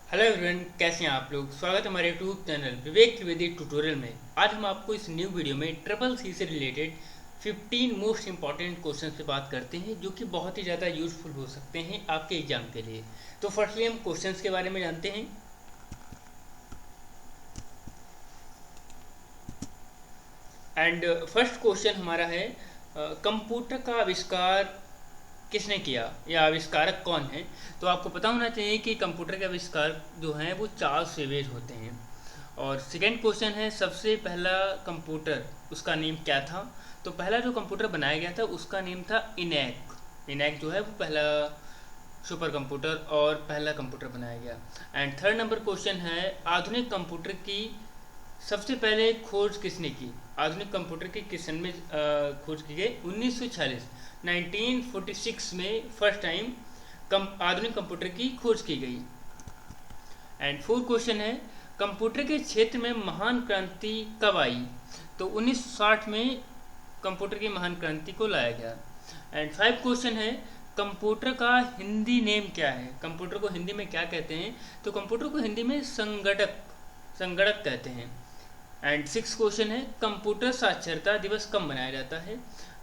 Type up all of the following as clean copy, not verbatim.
Hello everyone, कैसे हैं आप लोग। स्वागत है हमारे यूट्यूब चैनल विवेक त्रिवेदी ट्यूटोरियल में। आज हम आपको इस न्यू वीडियो में ट्रिपल सी से रिलेटेड 15 मोस्ट इंपॉर्टेंट क्वेश्चन पे बात करते हैं, जो कि बहुत ही ज़्यादा यूजफुल हो सकते हैं आपके एग्जाम के लिए। तो फर्स्टली हम क्वेश्चंस के बारे में जानते हैं। एंड फर्स्ट क्वेश्चन हमारा है, कंप्यूटर का आविष्कार किसने किया या आविष्कारक कौन है। तो आपको पता होना चाहिए कि कंप्यूटर के आविष्कार जो हैं वो चार्ल्स बेबेज होते हैं। और सेकेंड क्वेश्चन है, सबसे पहला कंप्यूटर उसका नेम क्या था। तो पहला जो कंप्यूटर बनाया गया था उसका नेम था इनैक। इनैक जो है वो पहला सुपर कंप्यूटर और पहला कंप्यूटर बनाया गया। एंड थर्ड नंबर क्वेश्चन है, आधुनिक कंप्यूटर की सबसे पहले खोज किसने की। आधुनिक कंप्यूटर की किस सन में खोज की गई। 1946 1946 में फर्स्ट टाइम आधुनिक कंप्यूटर की खोज की गई। एंड फोर्थ क्वेश्चन है, कंप्यूटर के क्षेत्र में महान क्रांति कब आई। तो 1960 में कंप्यूटर की महान क्रांति को लाया गया। एंड फाइव क्वेश्चन है, कंप्यूटर का हिंदी नेम क्या है। कंप्यूटर को हिंदी में क्या कहते हैं। तो कंप्यूटर को हिंदी में संगणक संगणक कहते हैं। एंड सिक्स क्वेश्चन है, कंप्यूटर साक्षरता दिवस कब मनाया जाता है।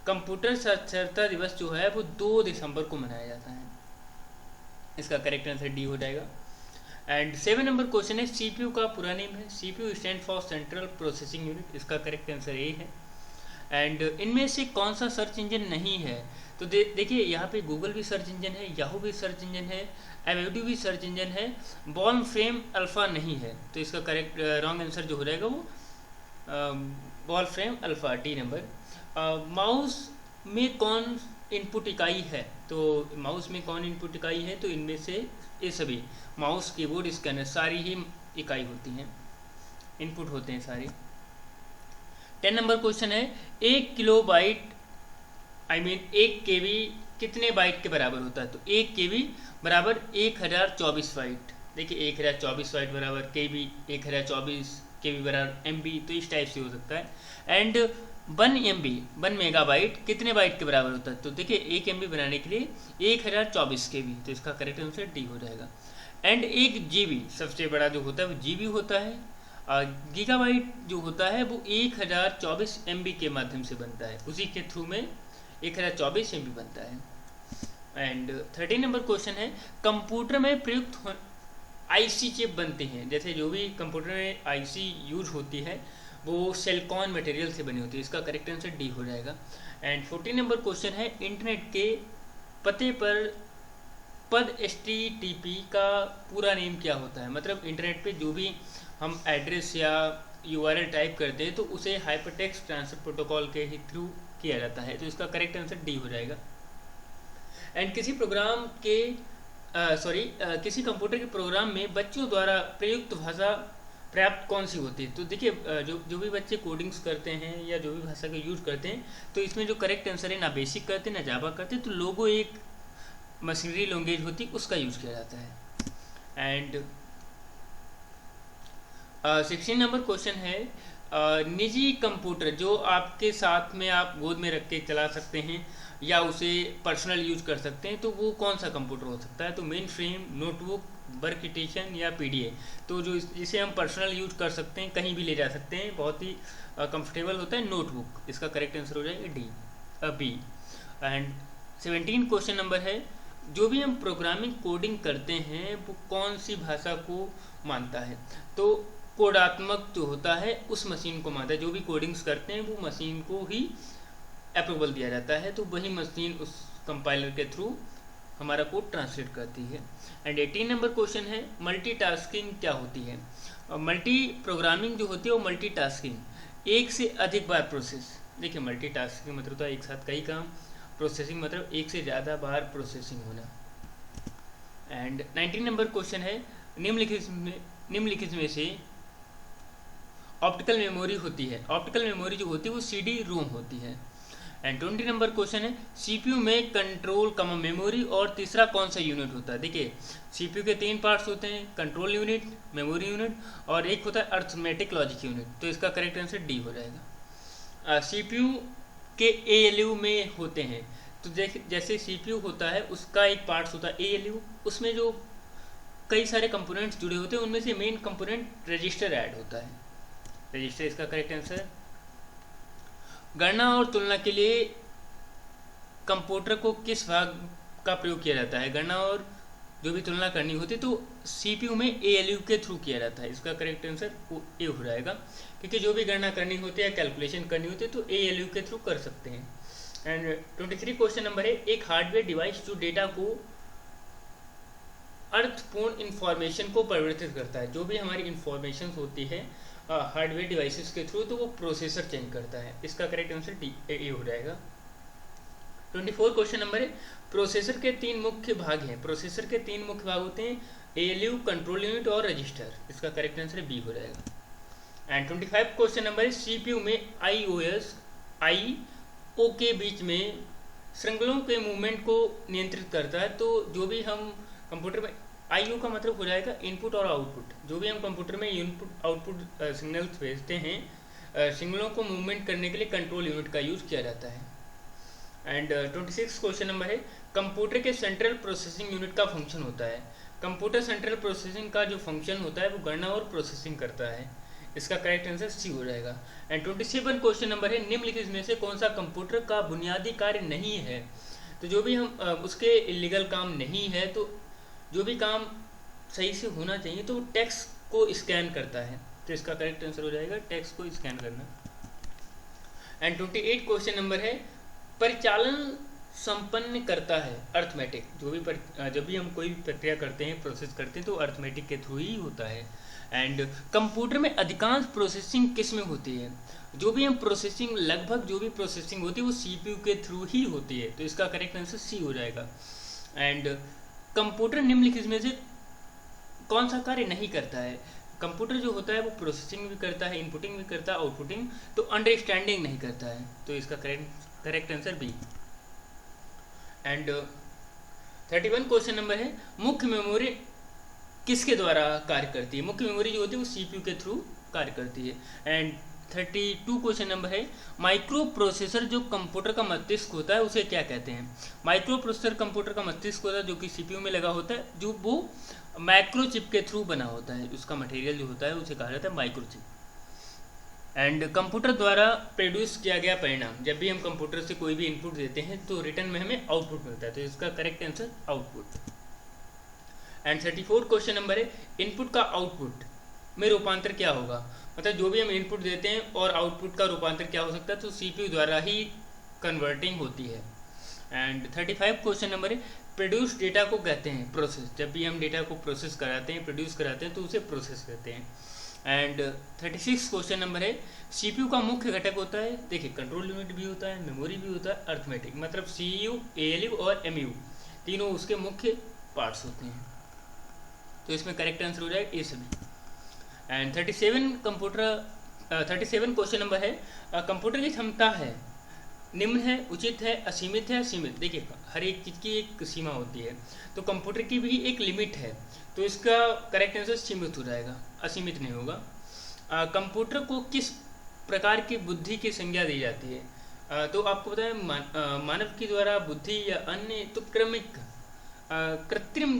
कंप्यूटर साक्षरता दिवस जो है वो 2 दिसंबर को मनाया जाता है। इसका करेक्ट आंसर डी हो जाएगा। एंड 7 नंबर क्वेश्चन है, सीपीयू का पूरा नेम है। CPU stand for central processing unit. इसका करेक्ट आंसर ए है। एंड इनमें से कौन सा सर्च इंजन नहीं है। तो देखिए यहाँ पे गूगल भी सर्च इंजन है, याहू भी सर्च इंजन है, एवेड्यू भी सर्च इंजन है, बॉर्न फ्रेम अल्फा नहीं है। तो इसका करेक्ट रॉन्ग आंसर जो हो जाएगा वो ball frame alpha, D number. Mouse में कौन इनपुट इकाई है। तो माउस में कौन इनपुट इकाई है। तो इनमें से ये सभी माउस, कीबोर्ड, स्कैनर सारी ही इकाई होती हैं, इनपुट होते हैं सारे। 10 नंबर क्वेश्चन है, 1 किलोबाइट मीन 1 KB कितने बाइट के बराबर होता है। तो 1 KB बराबर 1024 बाइट। देखिए 1024 बाइट बराबर KB, 1024 KB बराबर MB। तो इस टाइप से हो सकता है। एंड 1 MB 1 मेगाबाइट कितने बाइट के बराबर होता है। तो देखिए 1 MB बनाने के लिए 1024 KB। तो इसका करेक्ट आंसर डी हो जाएगा। एंड 1 GB सबसे बड़ा जो होता है वो GB होता है। गीगाबाइट जो होता है वो 1024 MB के माध्यम से बनता है, उसी के थ्रू में 1024 MB बनता है। एंड 13 नंबर क्वेश्चन है, कंप्यूटर में प्रयुक्त आईसी चिप बनते हैं। जैसे जो भी कंप्यूटर में आईसी यूज होती है वो सिलिकॉन मटेरियल से बनी होती है। इसका करेक्ट आंसर डी हो जाएगा। एंड 14 नंबर क्वेश्चन है, इंटरनेट के पते पर पद HTTP का पूरा नेम क्या होता है। मतलब इंटरनेट पे जो भी हम एड्रेस या URL टाइप करते हैं तो उसे हाइपरटेक्स्ट ट्रांसफर प्रोटोकॉल के ही थ्रू किया जाता है। तो इसका करेक्ट आंसर डी हो जाएगा। एंड किसी प्रोग्राम के किसी कंप्यूटर के प्रोग्राम में बच्चों द्वारा प्रयुक्त भाषा पर्याप्त कौन सी होती है। तो देखिए जो भी बच्चे कोडिंग्स करते हैं या जो भी भाषा का यूज करते हैं तो इसमें जो करेक्ट आंसर है, ना बेसिक करते ना जावा करते, तो लोगो एक मशीनरी लैंग्वेज होती उसका यूज किया जाता है। एंड 16 नंबर क्वेश्चन है, निजी कंप्यूटर जो आपके साथ में आप गोद में रख के चला सकते हैं या उसे पर्सनल यूज कर सकते हैं, तो वो कौन सा कंप्यूटर हो सकता है। तो main frame, notebook, work station या PDA। तो जो जिसे हम पर्सनल यूज कर सकते हैं, कहीं भी ले जा सकते हैं, बहुत ही कंफर्टेबल होता है, नोटबुक। इसका करेक्ट आंसर हो जाएगा बी। एंड 17 क्वेश्चन नंबर है, जो भी हम प्रोग्रामिंग कोडिंग करते हैं वो कौन सी भाषा को मानता है। तो कोडात्मक जो होता है उस मशीन को मानता है। जो भी कोडिंग्स करते हैं वो मशीन को ही अप्रूवल दिया जाता है, तो वही मशीन उस कंपाइलर के थ्रू हमारा कोड ट्रांसलेट करती है। एंड 18 नंबर क्वेश्चन है, मल्टीटास्किंग क्या होती है। मल्टी प्रोग्रामिंग जो होती है वो मल्टीटास्किंग, एक से अधिक बार प्रोसेस। देखिए मल्टीटास्किंग मतलब तो एक साथ कई काम, प्रोसेसिंग मतलब एक से ज़्यादा बार प्रोसेसिंग होना। एंड 19 नंबर क्वेश्चन है, निम्नलिखित में से ऑप्टिकल मेमोरी होती है। ऑप्टिकल मेमोरी जो होती है वो CD-ROM होती है। एंड 20 नंबर क्वेश्चन है, CPU में कंट्रोल कमा मेमोरी और तीसरा कौन सा यूनिट होता है। देखिए CPU के 3 पार्ट्स होते हैं, कंट्रोल यूनिट, मेमोरी यूनिट और एक होता है अर्थमेटिक लॉजिक यूनिट। तो इसका करेक्ट आंसर डी हो जाएगा। CPU के ALU में होते हैं। तो जैसे CPU होता है उसका एक पार्ट्स होता है ALU, उसमें जो कई सारे कंपोनेंट्स जुड़े होते हैं, उनमें से मेन कंपोनेंट रजिस्टर ऐड होता है। रजिस्टर इसका करेक्ट आंसर है। गणना और तुलना के लिए कंप्यूटर को किस भाग का प्रयोग किया जाता है? गणना और जो भी तुलना करनी होती है तो सीपीयू में एएलयू के थ्रू किया जाता है। इसका करेक्ट आंसर ए हो जाएगा, क्योंकि जो भी गणना करनी होती है या कैलकुलेशन करनी होती है तो एएलयू के थ्रू कर सकते हैं। एंड 23 क्वेश्चन नंबर है, एक हार्डवेयर डिवाइस जो डेटा को अर्थपूर्ण इंफॉर्मेशन को परिवर्तित करता है। जो भी हमारी इंफॉर्मेशन होती है हार्डवेयर डिवाइसेस के थ्रू, तो वो प्रोसेसर चेंज करता है। इसका करेक्ट आंसर डी ए हो जाएगा। 24 क्वेश्चन नंबर है, प्रोसेसर के 3 मुख्य भाग हैं। प्रोसेसर के 3 मुख्य भाग होते हैं एएलयू, कंट्रोल यूनिट और रजिस्टर। इसका करेक्ट आंसर बी हो जाएगा। एंड 25 क्वेश्चन नंबर है, सीपीयू में आईओएस आईओ के बीच में श्रृंखलों के मूवमेंट को नियंत्रित करता है। तो जो भी हम कंप्यूटर में आईओ का मतलब हो जाएगा इनपुट और आउटपुट। जो भी हम कंप्यूटर में इनपुट आउटपुट सिग्नल्स भेजते हैं, सिग्नलों को मूवमेंट करने के लिए कंट्रोल यूनिट का यूज किया जाता है। एंड 26 क्वेश्चन नंबर है, कंप्यूटर के सेंट्रल प्रोसेसिंग यूनिट का फंक्शन होता है। कंप्यूटर सेंट्रल प्रोसेसिंग का जो फंक्शन होता है वो गणना और प्रोसेसिंग करता है। इसका करेक्ट आंसर सी हो जाएगा। एंड 27 क्वेश्चन नंबर है, निम्नलिखित में से कौन सा कंप्यूटर का बुनियादी कार्य नहीं है? तो जो भी हम उसके इलीगल काम नहीं है, तो जो भी काम सही से होना चाहिए तो वो टेक्स्ट को स्कैन करता है। तो इसका करेक्ट आंसर हो जाएगा टेक्स्ट को स्कैन करना। एंड 28 क्वेश्चन नंबर है, परिचालन संपन्न करता है अर्थमेटिक। जब भी हम कोई भी प्रक्रिया करते हैं, प्रोसेस करते हैं, तो अर्थमेटिक के थ्रू ही होता है। एंड कंप्यूटर में अधिकांश प्रोसेसिंग किस में होती है? जो भी हम प्रोसेसिंग लगभग जो भी प्रोसेसिंग होती है वो सीपीयू के थ्रू ही होती है। तो इसका करेक्ट आंसर सी हो जाएगा। एंड कंप्यूटर निम्नलिखित में से कौन सा कार्य नहीं करता है? कंप्यूटर जो होता है वो प्रोसेसिंग भी करता है, इनपुटिंग भी करता है, आउटपुटिंग, तो अंडरस्टैंडिंग नहीं करता है। तो इसका correct answer B. And 31 question number है, मुख्य मेमोरी किसके द्वारा कार्य करती है? मुख्य मेमोरी जो होती है वो सीपीयू के थ्रू कार्य करती है। एंड 32 क्वेश्चन नंबर है, माइक्रो प्रोसेसर जो कंप्यूटर का मस्तिष्क होता है उसे क्या कहते हैं? माइक्रो प्रोसेसर कंप्यूटर का मस्तिष्क होता है जो कि सीपीयू में लगा होता है, जो वो माइक्रोचिप के थ्रू बना होता है। उसका मटेरियल जो होता है उसे कहा जाता है माइक्रोचिप। एंड कंप्यूटर द्वारा प्रोड्यूस किया गया परिणाम, जब भी हम कंप्यूटर से कोई भी इनपुट देते हैं तो रिटर्न में हमें आउटपुट मिलता है। तो इसका correct answer output. And 34 question number है, इनपुट का आउटपुट में रूपांतर क्या होगा? मतलब जो भी हम इनपुट देते हैं और आउटपुट का रूपांतर क्या हो सकता है? तो सीपीयू द्वारा ही कन्वर्टिंग होती है। एंड 35 क्वेश्चन नंबर है, प्रोड्यूस डेटा को कहते हैं प्रोसेस। जब भी हम डेटा को प्रोसेस कराते हैं, प्रोड्यूस कराते हैं, तो उसे प्रोसेस कहते हैं। एंड 36 क्वेश्चन नंबर है, सीपीयू का मुख्य घटक होता है, देखिए कंट्रोल यूनिट भी होता है, मेमोरी भी होता है, अर्थमेटिक, मतलब सीयू, एएलयू और एमयू तीनों उसके मुख्य पार्ट्स होते हैं। तो इसमें करेक्ट आंसर हो जाएगा ए सभी। एंड 37 क्वेश्चन नंबर है, कंप्यूटर की क्षमता है निम्न है, उचित है, असीमित है, सीमित। देखिए हर एक चीज़ की एक सीमा होती है, तो कंप्यूटर की भी एक लिमिट है। तो इसका करेक्ट आंसर सीमित हो जाएगा, असीमित नहीं होगा। कंप्यूटर को किस प्रकार की बुद्धि की संज्ञा दी जाती है? तो आपको पता है मानव के द्वारा बुद्धि या अन्य तो कृत्रिम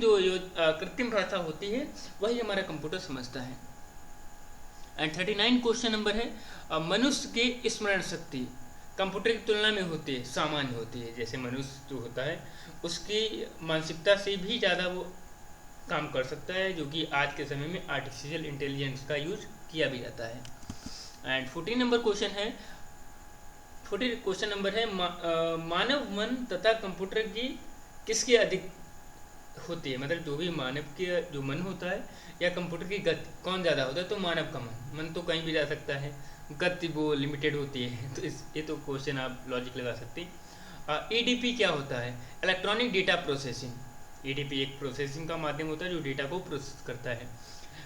भाषा होती है, वही हमारा कंप्यूटर समझता है। एंड 39 क्वेश्चन नंबर है, मनुष्य की स्मरण शक्ति कंप्यूटर की तुलना में होती है सामान्य होती है। जैसे मनुष्य जो होता है उसकी मानसिकता से भी ज़्यादा वो काम कर सकता है, जो कि आज के समय में आर्टिफिशियल इंटेलिजेंस का यूज किया भी जाता है। एंड 40 नंबर क्वेश्चन है, 40 क्वेश्चन नंबर है, मानव मन तथा कंप्यूटर की किसकी अधिक होती है? मतलब जो भी मानव के जो मन होता है या कंप्यूटर की गति कौन ज़्यादा होता है? तो मानव का मन तो कहीं भी जा सकता है, गति वो लिमिटेड होती है। तो ये तो क्वेश्चन आप लॉजिक लगा सकते हैं। ईडीपी क्या होता है? Electronic data processing. ईडीपी एक प्रोसेसिंग का माध्यम होता है जो डेटा को प्रोसेस करता है।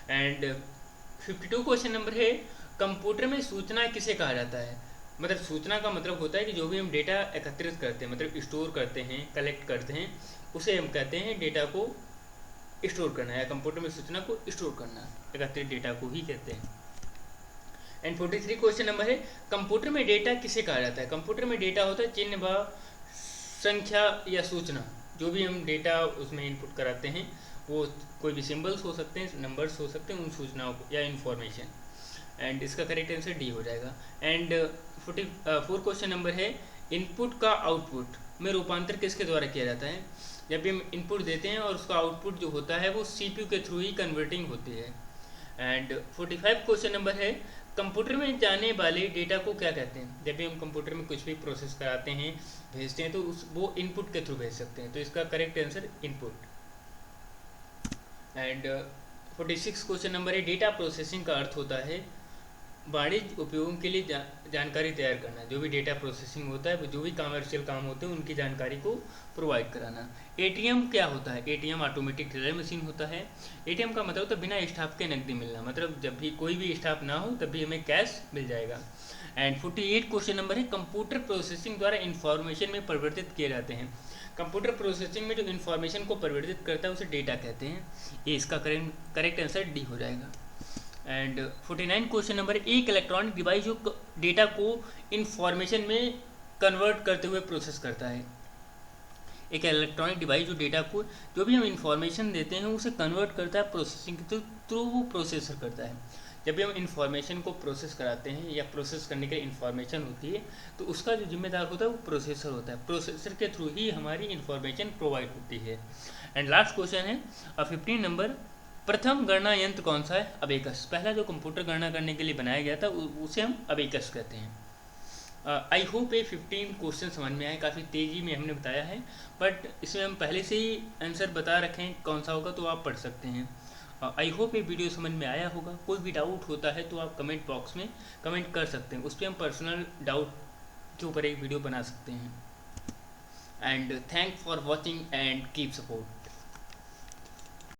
एंड 52 क्वेश्चन नंबर है, कंप्यूटर में सूचना किसे कहा जाता है? मतलब सूचना का मतलब होता है कि जो भी हम डेटा एकत्रित करते हैं, मतलब स्टोर करते हैं, कलेक्ट करते हैं, उसे हम कहते हैं डेटा को स्टोर करना, या कंप्यूटर में सूचना को स्टोर करना, एकत्रित डेटा को ही कहते हैं। एंड 43 क्वेश्चन नंबर है, कंप्यूटर में डेटा किसे कहा जाता है? कंप्यूटर में डेटा होता है चिन्ह व संख्या या सूचना। जो भी हम डेटा उसमें इनपुट कराते हैं वो कोई भी सिंबल्स हो सकते हैं, नंबर्स हो सकते हैं, उन सूचनाओं को या इन्फॉर्मेशन। एंड इसका करेक्ट आंसर डी हो जाएगा। एंड 44 क्वेश्चन नंबर है, इनपुट का आउटपुट में रूपांतर किसके द्वारा किया जाता है? जब भी हम इनपुट देते हैं और उसका आउटपुट जो होता है वो सीपीयू के थ्रू ही कन्वर्टिंग होती है। एंड 45 क्वेश्चन नंबर है, कंप्यूटर में जाने वाले डेटा को क्या कहते हैं? जब भी हम कंप्यूटर में कुछ भी प्रोसेस कराते हैं, भेजते हैं, तो वो इनपुट के थ्रू भेज सकते हैं, तो इसका correct answer input. And 46 question number है, डेटा प्रोसेसिंग का अर्थ होता है वाणिज्य उपयोगों के लिए जानकारी तैयार करना। जो भी डेटा प्रोसेसिंग होता है, जो भी कमर्शियल काम होते हैं, उनकी जानकारी को प्रोवाइड कराना। एटीएम क्या होता है? एटीएम ऑटोमेटिक टेलर मशीन होता है। एटीएम का मतलब तो बिना स्टाफ के नकदी मिलना, मतलब जब भी कोई भी स्टाफ ना हो तब भी हमें कैश मिल जाएगा। एंड 48 क्वेश्चन नंबर है, कंप्यूटर प्रोसेसिंग द्वारा इंफॉर्मेशन में परिवर्तित किए जाते हैं। कंप्यूटर प्रोसेसिंग में जो इन्फॉर्मेशन को परिवर्तित करता है उसे डेटा कहते हैं। ये इसका करेक्ट आंसर डी हो जाएगा। एंड 49 क्वेश्चन नंबर, एक इलेक्ट्रॉनिक डिवाइस जो डेटा को इंफॉर्मेशन में कन्वर्ट करते हुए प्रोसेस करता है। एक इलेक्ट्रॉनिक डिवाइस जो डेटा को, जो भी हम इंफॉर्मेशन देते हैं, उसे कन्वर्ट करता है प्रोसेसिंग के थ्रू, वो प्रोसेसर करता है। जब भी हम इंफॉर्मेशन को प्रोसेस कराते हैं या प्रोसेस करने के लिए इंफॉर्मेशन होती है, तो उसका जो जिम्मेदार होता है वो प्रोसेसर होता है। प्रोसेसर के थ्रू ही हमारी इंफॉर्मेशन प्रोवाइड होती है। एंड लास्ट क्वेश्चन है 15 नंबर, प्रथम गणना यंत्र कौन सा है? अबेकस। पहला जो कंप्यूटर गणना करने के लिए बनाया गया था उसे हम अबेकस कहते हैं। आई होप ये 15 क्वेश्चन समझ में आए, काफ़ी तेज़ी में हमने बताया है, बट इसमें हम पहले से ही आंसर बता रखे हैं कौन सा होगा, तो आप पढ़ सकते हैं। आई होप ये वीडियो समझ में आया होगा। कोई भी डाउट होता है तो आप कमेंट बॉक्स में कमेंट कर सकते हैं, उस पर हम पर्सनल डाउट के ऊपर एक वीडियो बना सकते हैं। And thank for watching and keep support.